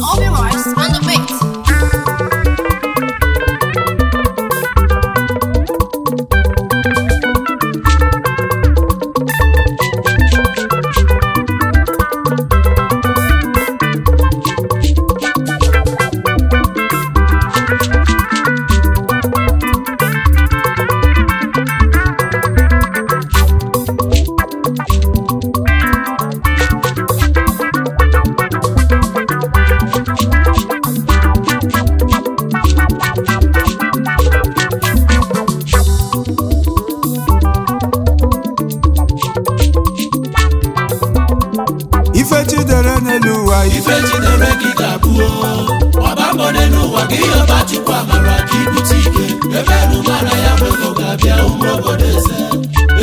Obi Mars on the beat. Ife chidere n'elu ụwa ife chidere gị ga-abụ ọbambọ n'elu ụwa gị ọba chukwu amara ka ibute ike ebe erumara ya bụ ego ga-abịa ụmụ obodo eze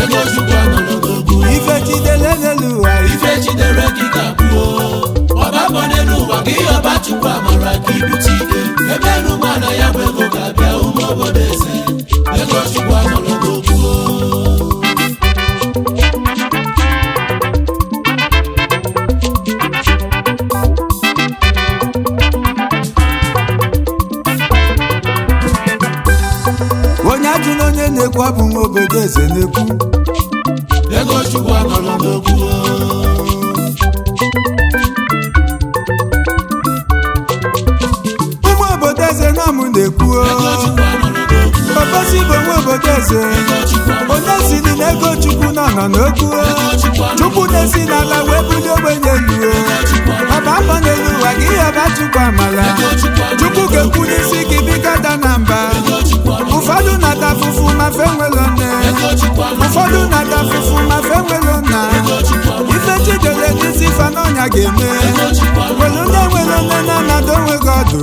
ego chukwu anọrọ n'ogwu ife chidere n'elu ụwa ife chidere gị ga-abụ ọbambọ n'elu ụwa gị ọba chukwu amara ka ibute ike ebe erumara ya bụ ego ga-abịa ụmụ obodo eze ego chukwu anọrọ n'ogwu onye ajụ na onye na-ekwu abụ nwa obodo eze na-ekwu ego chukwu anọrọ n'ogwu ụmụ obodo eze na mụ na-ekwu obosi bụ nwa obodo eze onye siri na ego chukwu nọ n'okwu chukwu na-esi n'ala wee bulie ogbenye elu ọba mbọ n'elu ụwa gị ọba chukwu amala chukwu ga-ekwu n'isi gị bikada na mba ụfọdụ na-ata afụfụ ma fe nwere nne ụfọdụ na-ata afụfụ ma fe nwere nna ife chidere n'isi ife n'ọnya ga-eme were onye nwere nne na anado onweghị ọdụ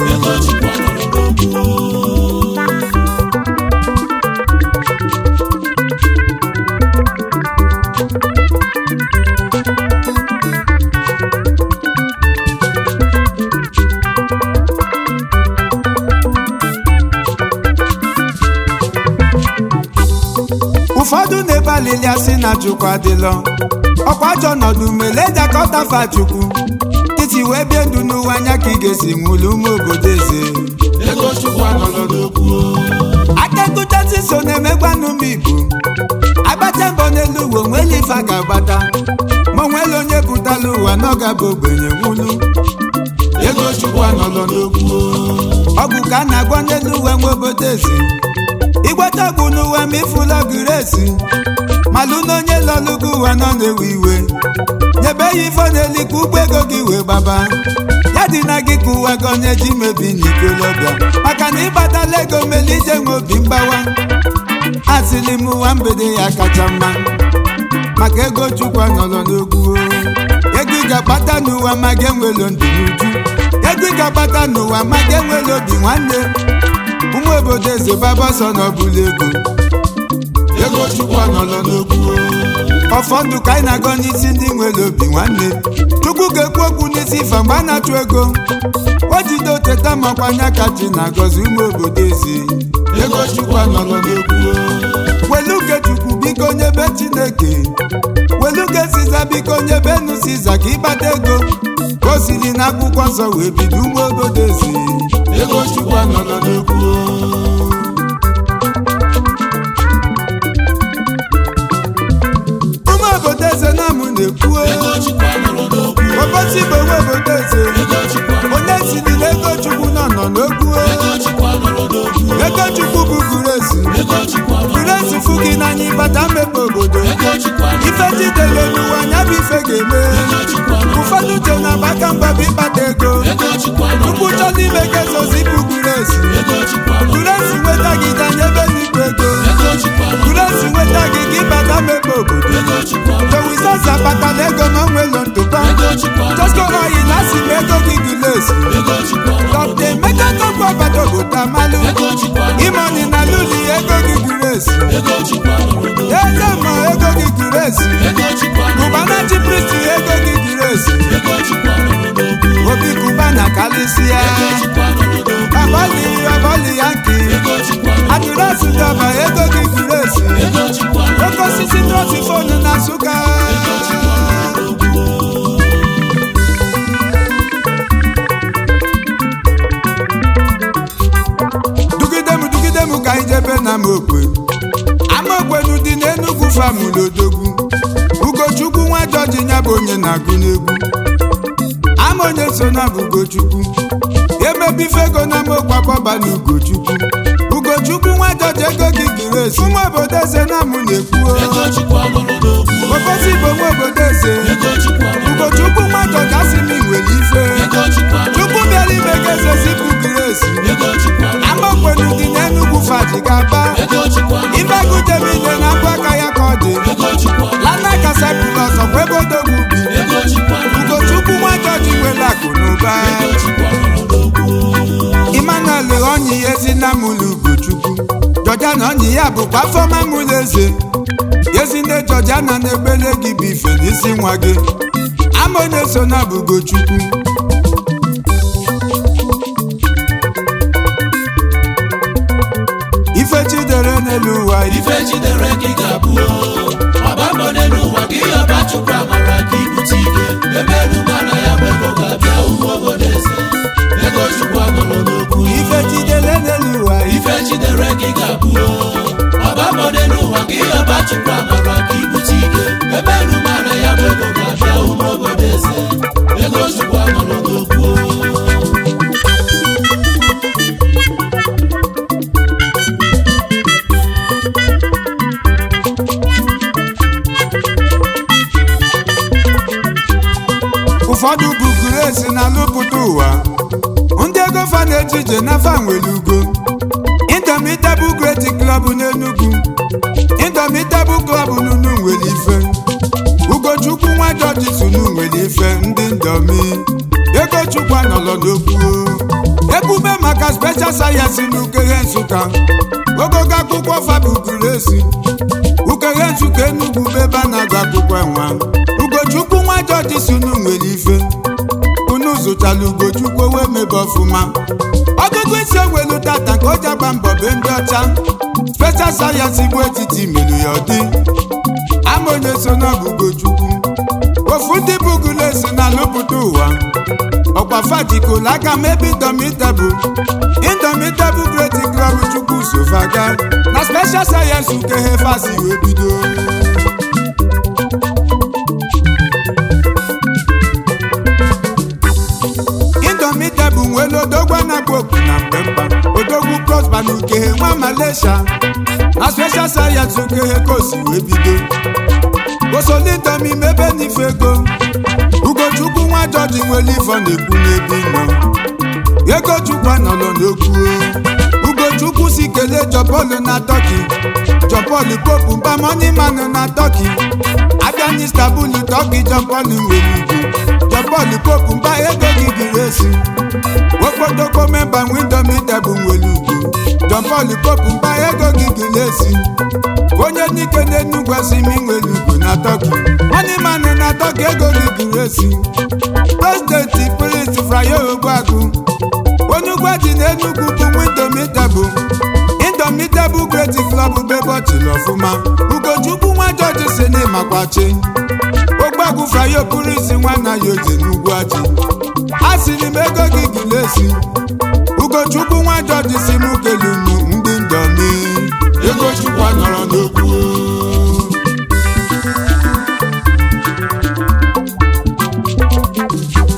ụfọdụ na-ebe alili asị na chukwu adịlọ ọkwa ajọ ọnọdụ mele jakọtafa chukwu titi wee bie ndụ n'ụwa anya ka ị ga-esi nwụlụ ụmụ obodo eze ego chukwu anọrọ n'ogwu aka nkụchasị so na-emegbanụ m igbo agbacha mbọ n'elu uwe onwele ife a ga-agbata ma onwele onye pụtala ụwa na ọ ga-abụ ogbenye nwụlụ ego chukwu anọrọ n'ogwu ọgwụ ka a na-agwọ n'elu uwe nwa obodo eze ịgbata ọgwụ n'ụwa ma ịfụla ogiresi malụ na onye lọlụgo ụwa nọ na-ewe iwe nyebe ya ife n'elikwa ụgbọ ego gị wee gbaba ya dị na gị ka ụwa gị onye ji mebi n'ikolobịa maka na ịgbatala ego mele ije nwe obi mgbawa asịlị m ụwa mgbede ya kacha mma maka ego chukwu anọrọ n'ogwu ego ị ga-akpata n'ụwa ma gị enwelo ndụ n'uju ego ị ga-akpata n'ụwa ma gị enwelo obi nwanne ụmụ obodo eze gbaba ọsọ n'ọbụla ego chukwu anọrọ n'ogwu ọfọ ndụ ka anyị na-agọ n'isi ndị nwere obi nwanne chukwu ga-ekwu okwu n'isi ife mgbe a na-achụ ego o jide oteta makwa anya ka chi na-agọzi ụmụ obodo eze ego chukwu anọrọ n'ogwu welu uke chukwu biko nyebe chineke welu uke siza biko nyebe nu siza ka ịgbata ego ka o siri n'akwụkwọ nsọ wee bido ụmụ obodo eze ego chukwu anọrọ n'ogwu ụmụ obodo eze na mụ na-ekwu obosi bụ onwe obodo eze onye siri na ego chukwu nọ n'okwu ego chukwu bụ guresi fụ gị n'anya ịbata mmepe obodo ife jidere n'ụwa anya bụ ife ga-eme ụfọdụ uche na agbaka mgbabụ ịkpata ego tupu chọ n'ime gị ezozi bụ guresi nweta gị danye ebe n'ikwu ego guresi nweta gị ka ịbata mmepe obodo Jowises abatala ego na onwelo ntụkọ Josko oyi na asị m ego gị gulesi Dọkta Emeka tọkwa ọbata obodo amalụ Imoni na luli ego gị guresi Eze ma ego gị guresi Kubana chipristi ego gị guresi Obi Kubana kalisia Abali yanki Adurasi daba ego gị guresi Okosi Osi Trọsifonu na Nsụka. Dugidemu ka anyị jebe na Amokwe. Amokwe n'ụdị n'Enugu famụlụ odogwu. Ugochukwu nwa Jọji nya bụ onye na-agụ n'egwu. Ama onye so na bụ Ugochukwu. Emebi fego na Amokwe akpọba na Ugochukwu. Ugochukwu nwa Jọji ego gị giri esi. Ụmụ obodo eze na mụ na-ekwu. Obosi bụ nwa obodo eze. Ugochukwu nwa Jọji asị m nwere ife. Chukwu bịara ime ka eze zipụ giri esi. Amokwe n'ụdị n'Enugu faji ga-aba. Ife agụjemide na akwa aka ya ka ọ dị. Lana kasapụla ọzọ kwa ebe odogwu bi. Ugochukwu nwa Jọji nwere akụ n'ụba. Emmanuel onyi ezi na mụlụ Ugochukwu. Jọjana onyi ya bụkwa afọma mụlụ eze. Ezinde Jọjana na-egbele gị bụ ife n'isi nwa gị. Ama onye so na bụ Ugochukwu. Ife chidere n'elu ụwa. Ife chidere ka ị ga-abụ ọba mbọ n'elu ụwa ka ihe ọba Chukwu amara ka ibute ike ebe enumana ya bụ ego ga-abịa ụmụ obodo eze ego Chukwu anọrọ n'okwu. Ife chidere n'elu ụwa. Ife chidere ka ị ga-abụ ọba mbọ n'elu ụwa ka ihe ọba Chukwu amara ka ibute ike ebe enumana ya bụ ego ga-abịa ụmụ obodo eze ego Chukwu anọrọ n'okwu. Ụfọdụ bụ Grace na lụpụta ụwa. Ndị ego fa na-ejije n'afa nwere ugo. Indomitable Great Club n'Enugu. Indomitable Club n'Unu nwere ife. Ugochukwu nwa Jọji sunu nwere ife ndị ndomi. Ego Chukwu anọlọ n'okwu. Ebube maka special sayensị n'Ukeghe Nsụka. Ogogo akwụkwọ fa bụ Grace. Ukeghe Nsụka Enugu bebe a na-agụ akwụkwọ enwa. Ugochukwu nwa Jọji sunu nwere ife. Unu zụtara Ugochukwu wee mebe ọfụma. Ọgụgụ isi onwelu tata ka o ji agba mbọ be ndị ọcha. Special sayensị bụ etiti melu ya ọdị. Ama onye so na bụ Ugochukwu. Ofu ndị bụ Grace na lụpụta ụwa. Ọkwa fajikola aka mebe Indomitable Great Club Chukwu sofaga. Na special sayensị Ukeghe fasi wee bido. Indomitable nwere odogwu anagboku na Mpemba. Odogwu Prosper na Ukeghe nwa Malaysia. Na special sayensị Ukeghe ka o si wee bido. Osolidomi mebe n'ife ego. Ugochukwu nwa Jọji nwere ife na-ekwu n'ebe nọ. Ego Chukwu anọlọ n'okwu. Ugochukwu si kelee Jọpọlụ na Turkey. Jọpọlụ Popu mba Moneyman na Turkey. Abịa n'Istanbul Turkey Jọpọlụ nwere ugwu. Jọpọlụ Popu mba ego gị giri esi. Okpotokpo memba Indomitable nwere ugwu. Jọpọlụ Popu mba ego gị giri esi. Onye n'ike n'Enugu asimi nwere ugwu na Turkey. Moneyman na Turkey ego gị giri esi. President Prince Frayo Ogbuagụ. Onye ugwu ji n'Enugu bụ Indomitable Great Club bebe ọchịrị ọfụma. Ugochukwu nwa Jọji si n'ịmakwachi. Ogbuagụ Frayo pụrụ isi nwanna ya oje n'ugwu ajị. A sịrị m ego gị giri esi. Ugochukwu nwa Jọji si m kelu m ndị ndomi. Ego Chukwu anọrọ n'okwu.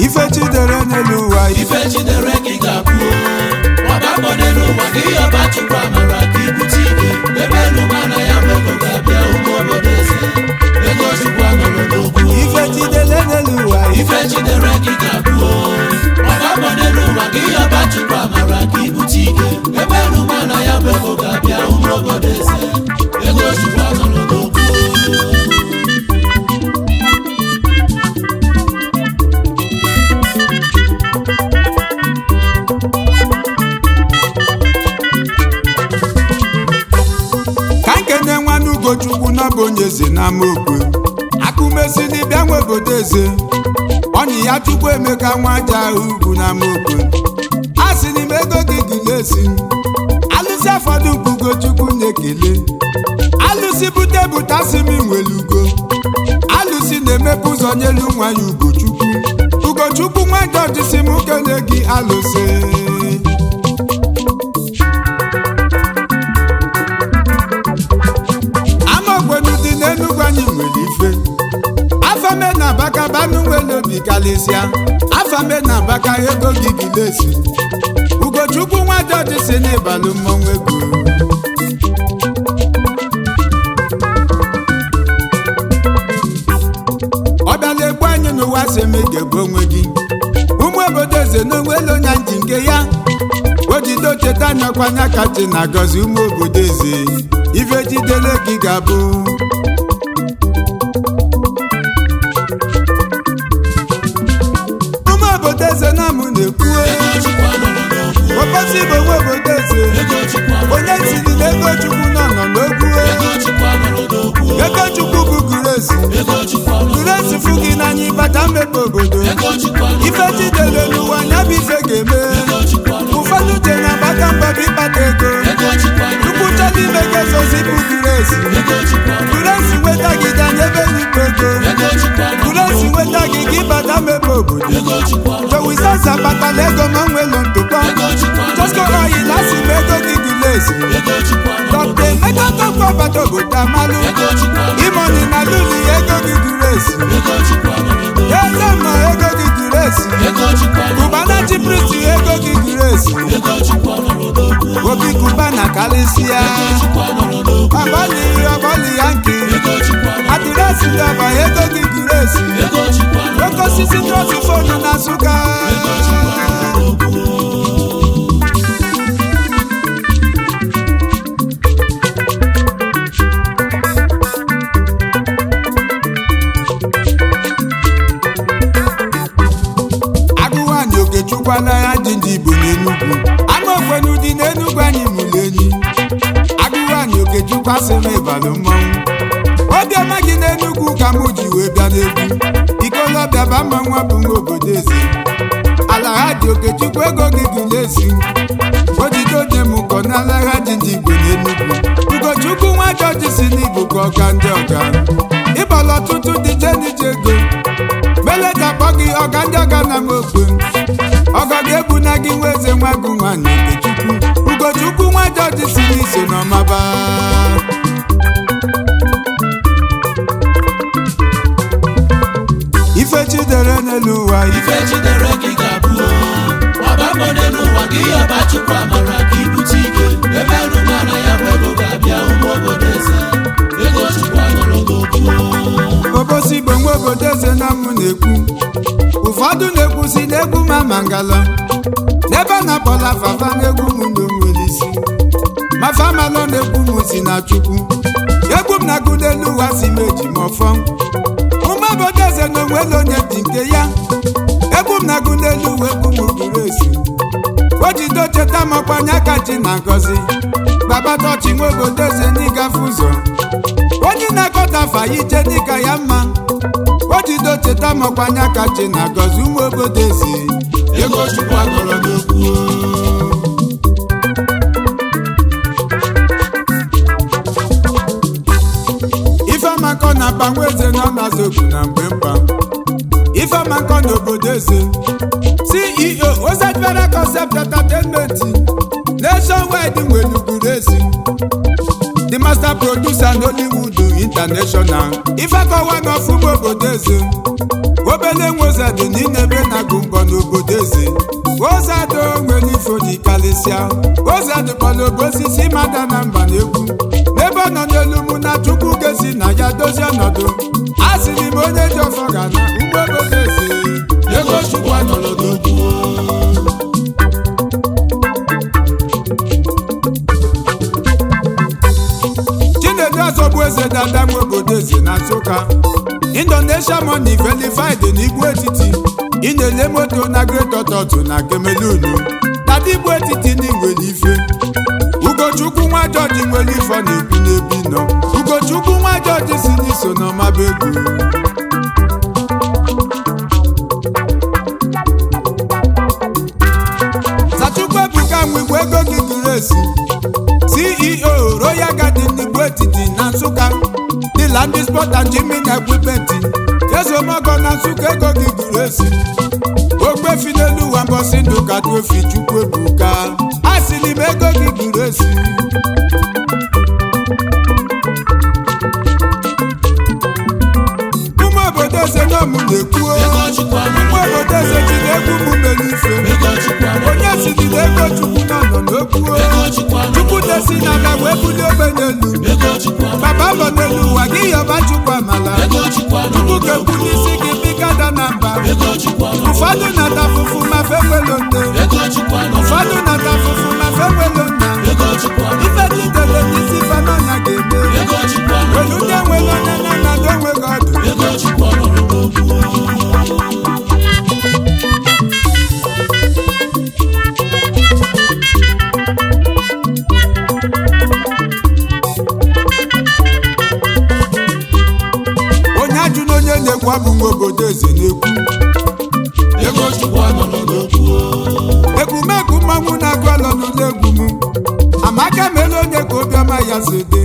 Ife chidere n'elu ụwa. Ife chidere ka ị ga-abụ ọba mbọ n'elu ụwa ka ihe ọba Chukwu amara ka ibute ike ebe enumana ya bụ ego ga-abịa ụmụ obodo eze ego Chukwu anọrọ n'okwu. Ife chidere n'elu ụwa. Ife chidere ka ị ga-abụ ọba mbọ n'elu ụwa ka ihe ọba Chukwu amara ka ibute ike ebe enumana ya bụ ego ga-abịa ụmụ obodo eze ego Chukwu anọrọ n'okwu. Ka nkene nwanne Ugochukwu na bụ onye eze na Amokwe. Akụmesili bịa nwe obodo eze. Ọnyị ya Chukwu Emeka nwa aja ugwu na Amokwe. A sị n'ime ego gị giri esi. Alụsị afọdụ nke Ugochukwu na-ekele. Alụsị bute asị m n'elu nwa ya Ugochukwu nwa George si m kele gị alụsị amaogwenu dị n'Enugu anyị nwere ife afame na Abaka banụ nwere obi kalịsịa afame na Abaka ego gị gilesi Ugochukwu nwa George si n'ịbalụ mmọnwụ ego ọbịala-egbu anyị n'ụwa si eme ga-egbu onwe gị ụmụ obodo eze n'onwe elu onye nji nke ya o jide ocheta nyakwanya kachi na gọzi ụmụ obodo eze ife jidere gị ga-abụ ụmụ obodo eze na mụ na-ekwu ọkpọsi bụ onwe obodo eze onye siri na ego Chukwu nọ n'ogwu ego Chukwu bụ Grace fụ gị n'anya ịbata mmepe obodo ife jidere n'ụwa nya bụ ife ga-eme ụfọdụ je na agbata mbọ bụ ịkpata ego Chukwu chọrọ ime gị ezozi bụ Grace nweta gị danye ebe n'ikpe ego Grace nweta gị ka ịbata mmepe obodo Jowisasa batala ego ma nwelu ntụkọ Josco oyi lasi m ego gị Grace Dr. Emeka Tokwa bata obodo amalụ imoni na luli ego gị Grace eze ma ego gị Grace Cubana Chipriti ego gị Grace Obi Cubana kalisia ọgbọli yanki adịresi dọba ego gị Grace oke osisi trọtifonu na Nsụka Okechukwana ya dị ndị Igbo n'Enugu amaogwenu dị n'Enugu anyị mụrụ enyi agụwanyị Okechukwu asị m ịbalụ mmọnwụ obiọma gị n'Enugu ka mụ ji wee bịa n'egwu ikolobịa ba mma nwa bụ nwa obodo eze ala ha dị Okechukwu ego gị dị n'ezi o jide onye m kọ n'ala ha dị ndị Igbo n'Enugu Ugochukwu nwa George si n'Igbo ka ọka ndị ọga ịbọlụ ọtụtụ dị jenije ego beleta kpọ gị ọga ndị ọga na m okwe ọga ga-ebu na gị nwa eze nwa gị nwanyị Ugochukwu nwa George si n'iso n'ọmaba ife chidere n'elu ụwa ife chidere gị ga-abụ ọbambọ n'elu ụwa gị ọba Chukwu amara ka ibute ike ebe nrụmara ya bụ ego ga-abịa ụmụ obodo eze ego Chukwu anọrọ n'okwu obosi igbo nwa obodo eze na mụ na-ekwu ụfọdụ na-ekwu si n'egwu ma mangala n'ebe na kpọla fafa n'egwu m n'onwere isi ma famalọ na-ekwu m si na Chukwu egwu m na-agụ n'elu ụwa si meji m ọfọ ụmụ obodo eze na onwere onye dị nke ya egwu m na-agụ n'elu ụwa egwu m Grace o jide cheta makwanya kachi na ngozi gbabata ọchị nwa obodo eze n'ịgafe ụzọ onye na-akọta fa ije dịka ya mma o jide cheta makwanya kachi na ngozi ụmụ obodo eze ego Chukwu agọrọ n'okwu Ifeamakọ na Banwe eze nọ na Zogu na mgbe mkpa Ifeamakọ na obodo eze CEO Ozad Federal Concept Entertainment Nationwide nwere Grace the master producer Nollywood International Ifeakọwa n'ọfụma obodo eze obele Ozad n'inebe na-agụ mbọ n'obodo eze Ozad nwere ifo dị kalịsịa Ozad kpọrọ osisi mada na mba n'egwu n'ebe ọ nọ n'elu mụ na Chukwu gesi na ya dozie ọnọdụ a sịrị m onye ji ọfọ ga na ugbo obodo eze ego Chukwu anọrọ n'okwu Chinedu Azọgbu eze dada nwe obodo eze na Nsụka Indonesia money verified n'Igbo etiti ị na-ele moto na Great Ọtọtụ na Cameroon dada Igbo etiti n'Igwele ife Ugochukwu nwa George nwere ife na-ekwu n'ebi nọ Ugochukwu nwa George si n'iso n'ọmaba egwu Sachukwu Ebuka nwigwe ego gị Grace CEO Royal Garden n'Igbo etiti na Nsụka the land sport and gyming equipment ezomogo na Nsụka ego gị buru esi ogbefi n'elu ụwa mbọsị ndụ ka dị ofi Chukwu ebuka asị n'ime ego gị buru esi ụmụ obodo eze n'ọmụ na-ekwuo ụmụ obodo eze jiri egwu mụ mere ife onye si jiri ego Chukwu nọ n'okwuo Chukwu desi n'ala wee bulie ogbe n'elu baba bụ n'elu ụwa gị yọba Chukwu amala Chukwu ga-ekwu n'isi gị bigada na mba ụfọdụ na-ata afụfụ ma fenwelo nne ụfọdụ na-ata afụfụ ma fenwelo nna ife jidere n'isi fanọnya ga-eme welu ndị enwere onye na nado enweghị ọdụ onye ajụ na onye na-ekwu abụ nwa obodo eze na-ekwu egwumegwu mmanwụ na-agụ alọ n'ụlọ egwu m amaka mere onye ka obiọma ya si dị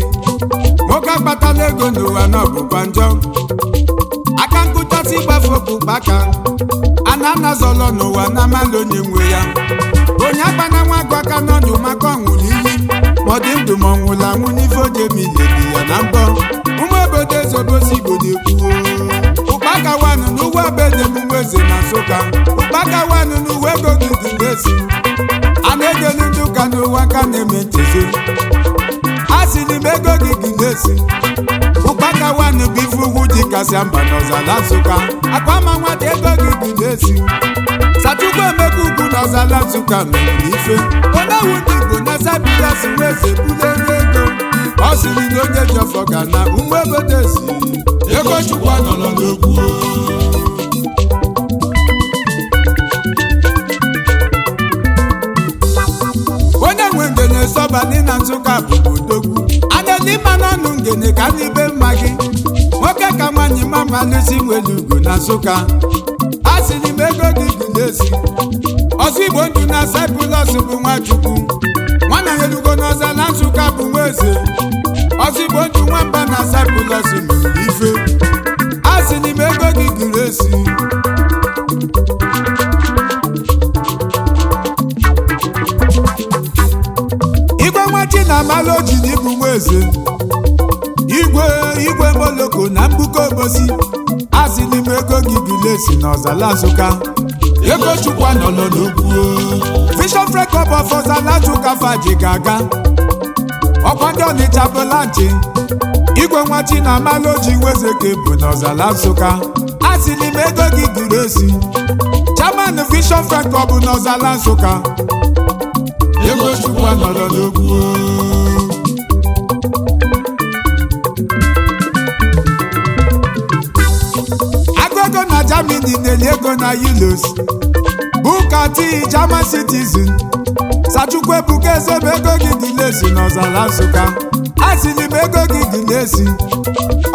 nwoke akpatala ego n'ụwa na ọbụkwa njọ aka nkụchasị ịgbafe okpukpe aka a na-anazọlọ n'ụwa na amalị onye nwe ya onye akpana nwa agụ aka n'ọdụ maka ọnwụrụ iyi ma ọ dị ndụ ma ọ nwụrụ anwụ n'ife oje miledi ya na mbọ ụmụ obodo ezobosi Igbo na-ekwuo ụkpaka wanụ n'ugwu abede emume eze na Nsụka ụkpaka wanụ n'uwe ego gị dị n'esi a na-egeli ndị ụka n'ụwa ka na-eme nchezi a sị n'ime ego gị dị n'esi ụkpaka wanụ bụ ife ugwu dị kasị mba n'ọzala Nsụka akpama nwata ego gị dị n'esi Sachukwu Emeka ugwu n'ọzala Nsụka mere ife onewu ndị Igbo na-asabila si wee zebulere ego ọ sịrị na onye ji ọfọ ga na ụmụ obodo ezi ego Chukwu anọrọ n'okwu onye nwe ngene sọbani na Nsụka bụ odogwu adịma n'ọnụ ngene ka n'ibe mma gị nwoke ka nwanyị mama lụsi nwere ugo na Nsụka a sị n'ime ego gị dị n'esi ọzọ Igbo ndụ na Cyprus bụ Nwachukwu nwana elugo n'ọzala Nsụka bụ nwa eze ọzọ Igbo ndụ nwamba na Cyprus mere ife a sị n'ime ego gị gụrụ esi igwe nwachi na amala oji na ịbụ nwa eze igwe moloko na mgbuko obosi a sị n'ime ego gị gụrụ esi n'ọzala Nsụka ego Chukwu anọrọ n'okwu Vision Frecup of ọzala Nsụka faji ga-aga ọkwa ndị Ọnịcha bụla nchi igwe nwachi na amala oji nwezeke bụ n'ọzala Nsụka a sị n'ime ego gị gụrụ esi chairman Vision Frecup bụ n'ọzala Nsụka ego Chukwu anọrọ n'okwu agụego na Germany na-eli ego na Euros Booker T German citizen Sachukwu Ebuka ezebe ego gị dị n'esi n'ọzala Nsụka a sị n'ime ego gị dị n'esi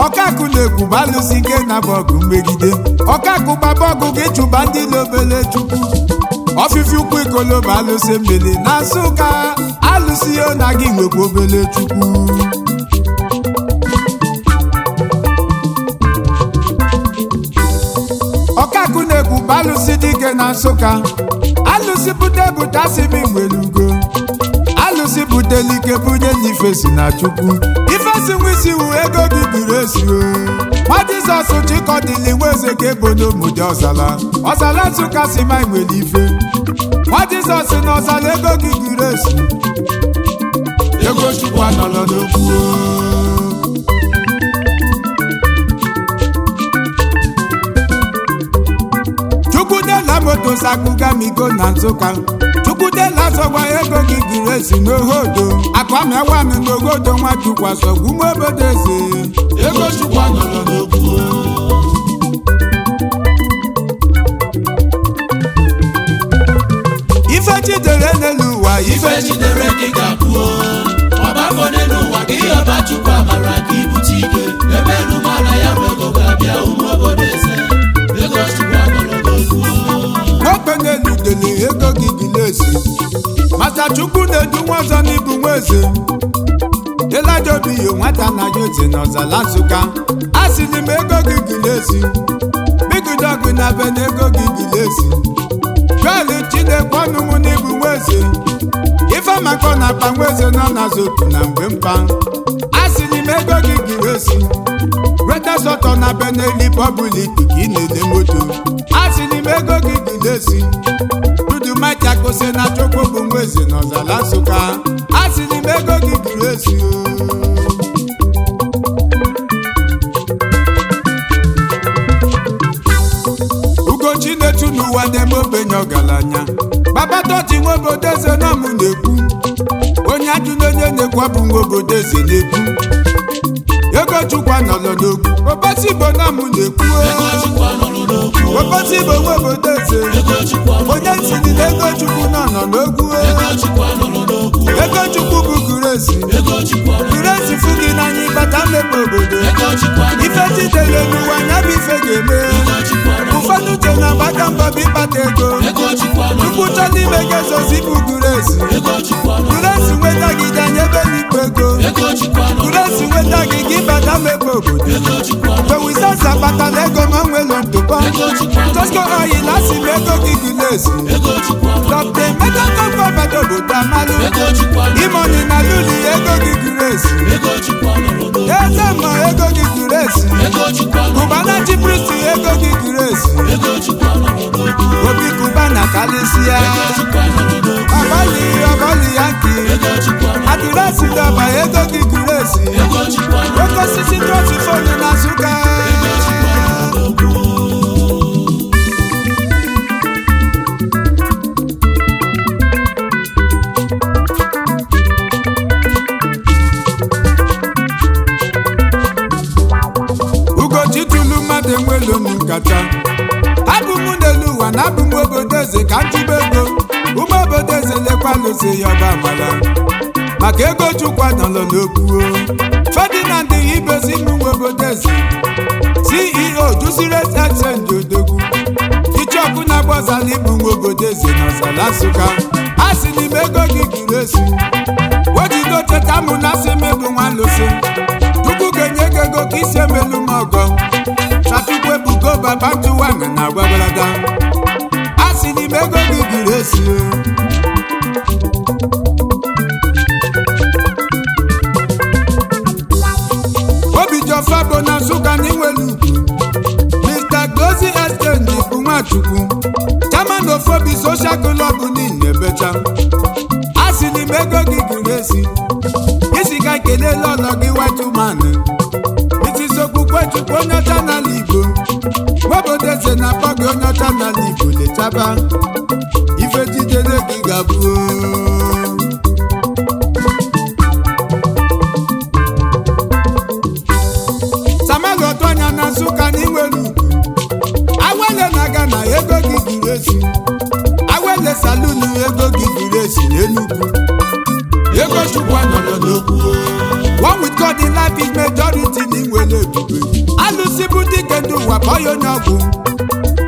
ọkakụ na-ekwu balụsi ike na bọgụ mmegide ọkakụ gbabọgụ gị chụba ndị lobele Chukwu ọfịfị ụkwụ ikoloba alụsị mmiri na Nsụka alụsị ya na gị nwekwa obele Chukwu ọkakụ na-ekwu balụsị dike na Nsụka alụsị bute asịmi nwere ugo alụsị butelike bunye n'ife si na Chukwu ife si nwa isi wu ego gị buru esi nwa Jizọs chịkọdịli nwa eze ka ebo n'omudi ọzala Nsụka si ma nwere ife nwa Jizọs na ọzala ego gị buru esi ego Chukwu anọrọ n'okwu Chukwudela moto sakugamigo na Nsụka Chukwudela zọgwa ego gị giri esi n'ohodo akwamiawanụ n'ogodo Nwachukwu asọgwu ụmụ obodo eze ego Chukwu anọrọ n'okwu ife chidere n'elu ụwa ife chidere gị ga-abụ ọgbakọ n'elu ụwa gị ọba Chukwu amara ka ibute ike ebe erumala ya bụ ego ga-abịa ụmụ obodo eze ego Chukwu anọrọ n'okwu nwoke na-eludele ego gị dị n'esi maka Chukwu na-edu nwa ọzọ n'ibu nwa eze Eladobiyo nwata na ya eze n'ọzala Nsụka a sị m ego gị gilesi bigudogụ na be na ego gị gilesi jọli Chineke ọnụ mụ n'ibu nweze ife maka ọ na-akpa nweze nọ na zotu na mgbe mpa asịrị m ego gị gilesi reta sọtọ na be n'eli pọblik ka ị na-ede moto asịrị m ego gị gilesi dudu macha kose na chukwu bụ nweze n'ọzala Nsụka asịrị m ego gị gilesi Ugochi na-etu n'ụwa na-eme ogbenye ọgaranya babatọchi nwa obodo eze na mụ na-ekwu onye ajụ na onye na-ekwu ọ bụ nwa obodo eze na-ekwu ego Chukwu nọrọ n'okwu Obosi Igbo na mụ na-ekwu Obosi Igbo nwa obodo eze onye ntị na ego Chukwu nọ n'okwu ego Chukwu bụ kuresi fụ gị n'anya ịkpata mmepe obodo ife jidere n'ụwa nya bụ ife ga-eme ụfọdụ uche na agbaka mbọ bụ ịkpata ego Chukwu chọ n'ime gị ezozi bụ kuresi nweta gị ji anya ebe n'ikpe ego kuresi nweta gị ka ịbata mmepe obodo towisasa kpatara ego ma nwelo ntụpọ Tosco oil asị m ego gị kuresi dọkta Emeka Kọmfọ bata obodo amalụ imoni na luli ego gị kuresi eze ma ego gị kuresi Cubana Chipristi ego gị kuresi Obi Cubana kalisia ọbọli yanki adịresi dọba ego gị kuresi oke osisi trọtifonu na Nsụka Ugochi tụlụ mmadụ enwelu nkata abụ m n'elu ụwa na abụ m obodo eze ka ntụba ego ụmụ obodo eze lekwalụsi ya ọba amala maka ego Chukwu nọrọ n'okwu Ferdinand Ibezi m nwa obodo eze CEO Jusiret Exchange Odogwu Ichọkụ na-agbazala ịbụ nwa obodo eze n'ọzala Nsụka asị n'ime ego gị kuresi ojido cheta mụ na asị m ego nwanlụsi Chukwu ga-enye gị ego ka isi emelu m ọgọ Chachukwu ebugo baba ntụwanị na gwagwalada asị n'ime ego gị kuresi Obijofa bụ na Nsụka na inwelu Mr. Gozi Exchange bụ Nwachukwu chairman of Obi Social Club niile ebecha asị n'ime ego gị kuresi isi ka kelela ọlọ gị white man Mrs. Okwukwe Chukwu onye ọcha n'ala Igbo obodo eze na-akpọ gị onye ọcha n'ala Igbo lechaba ife jidere gị ga-abụ Samuel Otuanya na Nsụka na inwelu Awele na-aga na ego gị kuresi Awele salunu ego gị kuresi n'Enugu ego Chukwu nọrọ n'okwu one with God in life is majority n'inwele ebube alụsị bụ dike ndị ụwa kpọọ ya onye ọgwụ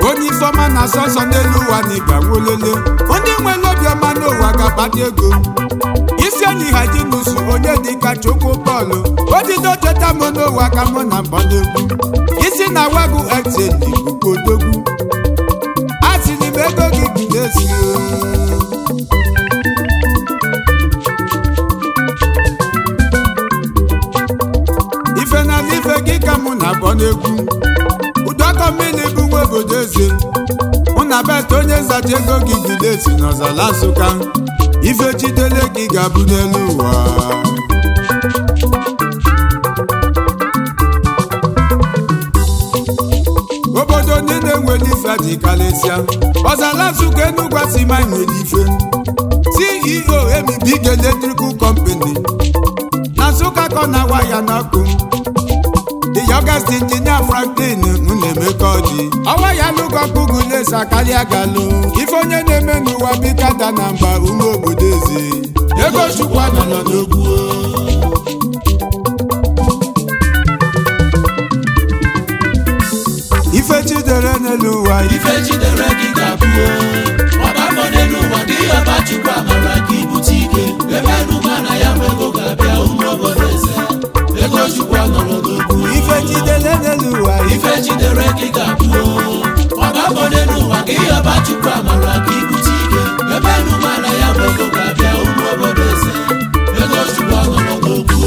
onye ifeọma na sọsọ n'elu ụwa na ịga nwolele ndị nwere obiọma n'ụwa ga-akpata ego isi enyi ha ji n'usu onye dịka Chukwu Pọlụ odido cheta m n'ụwa ka mụ na mbọ n'egwu isi na wagụ Exchange bụkwa odogwu asị n'ime ego gị kuresi ife na ife gị ka mụ na abọ n'egwu ụdọkọ mmiri bụ nwa obodo eze mụ na bet onye nzacha ego gị kuresi n'ọzala Nsụka ife jidere gị ga-abụ n'elu ụwa obodo niile nwere ife adịkarịsịa ọzala Nsụka Enugu asị ma nwere ife CEO Emi Big Electrical Company na Nsụka kọ na waya n'ọkụ the youngest engineer Franklin Nnemeka Ọjị ọwa ya lụgọ kpugulesa karịa galụ ife onye na-eme n'ụwa bikada na mba ụmụ obodo eze ego Chukwu nọrọ n'okwu ife jidere n'elu ụwa ife jidere gị ga-abụ ọgbakọ n'elu ụwa gị ọba Chukwu amara ka ibute ike ebe enumana ya bụ ego ga-abịa ụmụ obodo eze ego Chukwu nọrọ n'okwu ife jidere n'elu ụwa jidere gị ga-abụ ọgbakọde n'ụwa gị ọba Chukwu amara ka ibute ike ebe nụmara ya bụ ego ga-abịa ụmụ obodo eze ego Chukwu ọgọlọgọ okwu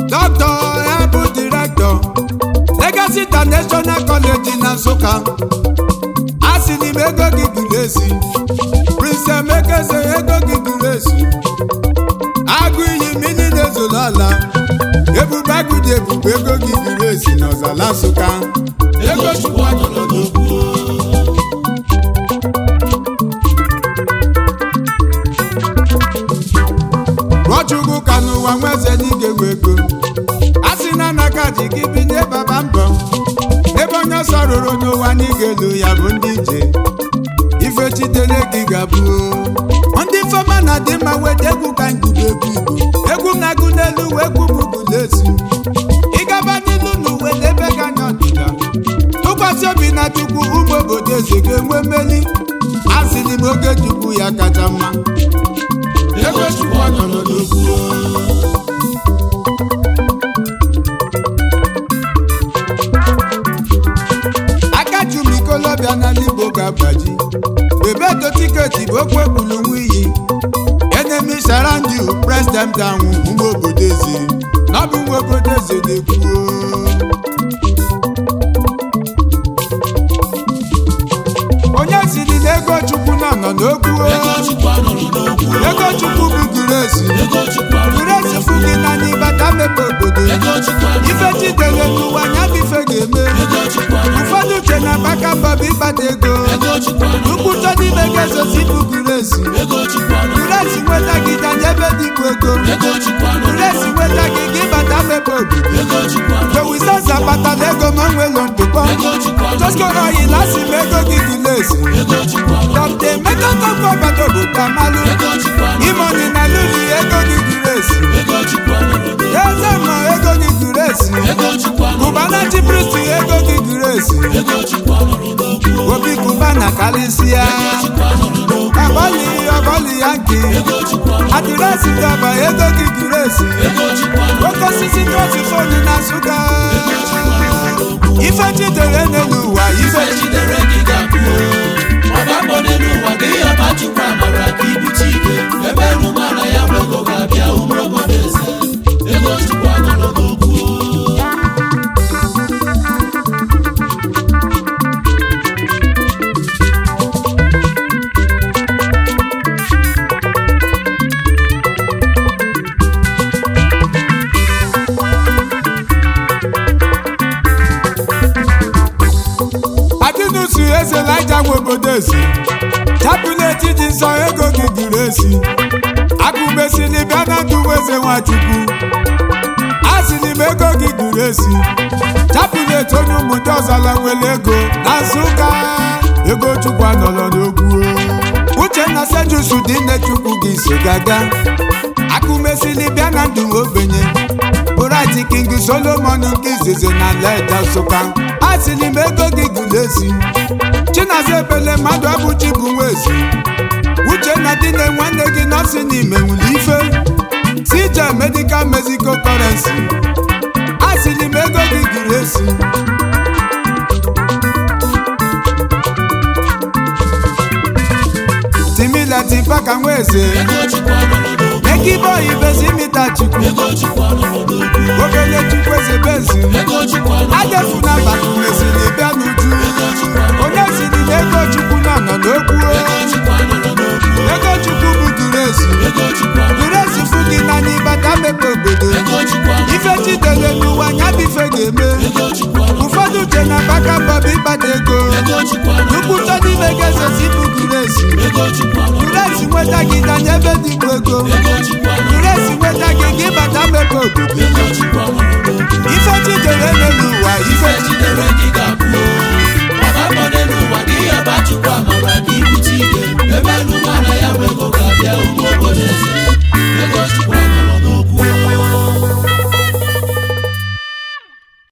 Doctor, Ebu Director, Legacy International College na Nsukka. Asị n'ime ego gị gụrụ esi, Prince Emekeze ego gị gụrụ esi. Agụ iyi mmiri na-ezolo ala, ebube agụdị ebube ego gị gụrụ esi n'ọzala Nsukka. Ego Chukwu agọrọ n'okwu. Rọchukwu ka n'ụwa nweze n'ige ego asị na naka ji gị binye baba mbọ ebe onye ọsọ rụrụ n'ụwa n'ige elu ya bụ ndị ije ife chidere gị ga-abụ ndị fọma na dị mma weta egwu ka ngụgụ egwu na-agụ n'elu wee gwubugulesi ịgaba n'ilu n'uwe n'ebe ga anya ọdịda tụkwasị obi na Chukwu ụmụ obodo eze ga-enwe mmeli asị n'ime oge Chukwu ya kacha mma Ego Chukwu agọrọ n'okwu ikolobịa n'ala Igbo ga-abaji bebeto tiketi bụ okwu ekwulu nwa iyi enemy surround you press them down ụmụ obodo eze na ọ bụ nwa obodo eze na-ekwu onye siri na ego Chukwu nọ n'okwu ego Chukwu bụ guresi fụ gị n'anya ịbata mepe obodo ife chidere n'ụwa nya bụ ife ga-eme ụfọdụ uche na baka mbọbụ ịkpata ego ukwu chọ n'ime gị ezosi bụ guresi nweta gị danye ebe dịbụ ego guresi nweta gị gị bata mepe obodo jowisense akpatala ego ma nwelo ntụkọ joskoro oyilasi ma ego gị guresi dọkta emeka kọkọ obodo bụ tamalụ imoni na luli ego gị guresi eze ma ego gị guresi Cubana Chipristi ego gị guresi obi Cubana kalisia ọbọli yanki adịresi dọba ego gị guresi oke osisi n'otu fonu na Nsukka ife chidere n'elu ụwa ife chidere gị ga-abụ ọgbakọde n'ụwa gị ọba Chukwu amara ka ibute ike ebe nụmara ya bụ ego ga-abịa ụmụ obodo eze ego Chukwu agọrọ n'okwu eze laija nwe obodo ezi chapụleti dị nsọ ego gị gụrụ esi akụmesili bịa na ndụ eze Nwachukwu asịrị m ego gị gụrụ esi chapụleti onye ụmụ ndị ọzọla nwere ego na Nsukka ego Chukwu anọrọ n'okwu Uchenna Sejusu dị nne Chukwu gị so gaga akụmesili bịa na ndụ ogbenye Bright King Solomon nke izizi na laija Nsukka asịrị m ego gị gụrụ esi Chinaza Ebele mmadụ abụchi bụ nwezi Uchenna dị na nwanne gị nọọsị n'ime nwere ife CJ Medical Mexico Currency asịrị m ego gị gụrụ esi Timila Tipaka Nweze Ekibo Ibezimita Chukwu Obele Chukwu eze bezi Adefu na Bakumesili bịa n'uju onye siri na ego Chukwu nọ n'okwu ego Chukwu bụ guresi fụ gị n'anya ịbata mepe obodo ife chidere n'ụwa nya bụ ife ga-eme ụfọdụ uche na baka mbọbụ ịkpata ego ukwu chọ n'ime gị ezosi bụ guresi nweta gị danye ebe dịbụ ego guresi nweta gị gị bata mepe obodo